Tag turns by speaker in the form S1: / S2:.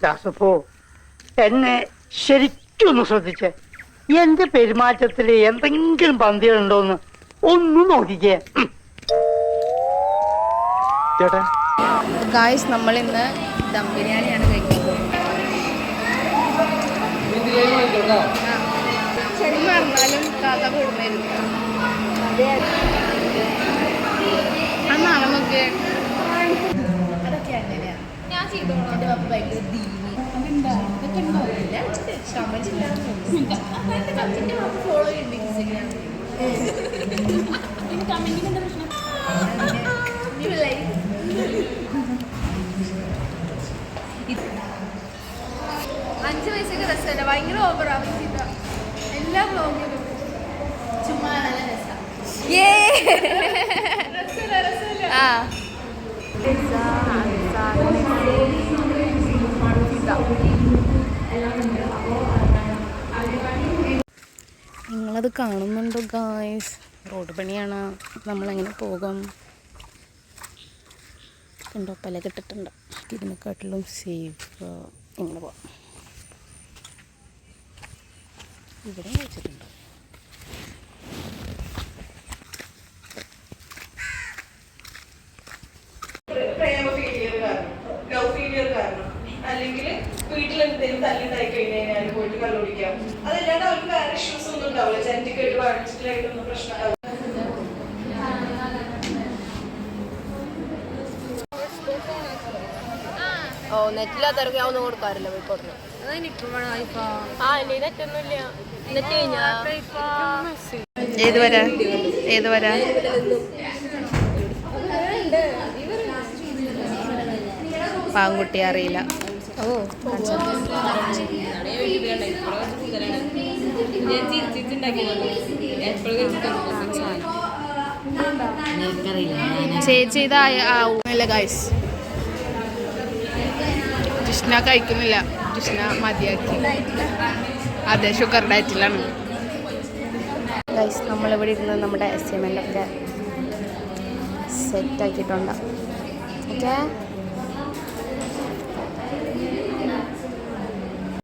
S1: ദാസപ്പോ എന്നെ ശരിക്കൊന്ന് ശ്രദ്ധിച്ചേ. എന്റെ പെരുമാറ്റത്തില് എന്തെങ്കിലും പന്തികളുണ്ടോന്ന് ഒന്നും നോക്കിക്കേ.
S2: ചേട്ടാ
S3: ഗായ്സ്, നമ്മൾ ഇന്ന് ദം ബിരിയാണിയാണ് കഴിക്കാൻ പോകുന്നത്. ശരി പറഞ്ഞാലും താത്ത കൊടുമായിരുന്നു. അത് നാളെ നോക്കിയേ. അതൊക്കെ അങ്ങനെയാ ഞാൻ ചെയ്തോളൂ. എൻ്റെ പപ്പ ഭയങ്കര ദീനി. അതെന്താ ഇതൊക്കെ ഉണ്ടോ? എൻ്റെ പപ്പ ഫോളോ ചെയ്യുന്നുണ്ട് ഇൻസ്റ്റഗ്രാമിൽ. കമന്റിന് എന്താ പ്രശ്നം? 5 വയസ്സൊക്കെ രസമല്ല, ഭയങ്കര ഓവറാവും ചെയ്ത എല്ലാ ബ്ലോഗിലും. ചുമ്മാ നല്ല രസമാണ്. നിങ്ങളത് കാണുന്നുണ്ടോ ഗായ്സ്? റോഡ് പണിയാണ്. നമ്മളെങ്ങനെ പോകും? കണ്ടോ, പല കിട്ടിട്ടുണ്ട്. ഇതിനെക്കാട്ടിലും സേഫ് ഇങ്ങനെ പോവാം. ഇവിടെ വെച്ചിട്ടുണ്ട്.
S4: അല്ലെങ്കിൽ വീട്ടിൽ എന്തെങ്കിലും തല്ലുണ്ടായി കഴിഞ്ഞാൽ പോയിട്ട് കള്ളുപിടിക്കാം. അതല്ലാണ്ട് അവർക്ക് വേറെ ഇഷ്യൂസ് ഒന്നും ഉണ്ടാവില്ല. ജനറ്റിക്കായിട്ട് ബയോളജിക്കലായിട്ടൊന്നും പ്രശ്നം ഉണ്ടാവില്ല.
S5: ഓ നെറ്റില്ലാത്തവർക്ക് ഒന്നും കൊടുക്കാറില്ല പോയിക്കോട്ടെ. നെറ്റൊന്നുമില്ല. നെറ്റ് കഴിഞ്ഞാ
S3: ഏത് വരാ? ഏത് വരാ? പാങ്കുട്ടി അറിയില്ല. ഓ ചേച്ചി ഇതാവൂല്ല ഗൈസ്. ജിഷ്ണ കഴിക്കുന്നില്ല. ജിഷ്ണ മതിയാക്കി. അതെ, ഷുഗർ ഡയറ്റിലാണ് ഗൈസ്. നമ്മളിവിടെ ഇരുന്ന് നമ്മുടെ അസൈൻമെൻ്റൊക്കെ സെറ്റാക്കിയിട്ടുണ്ട്. ഓക്കെ.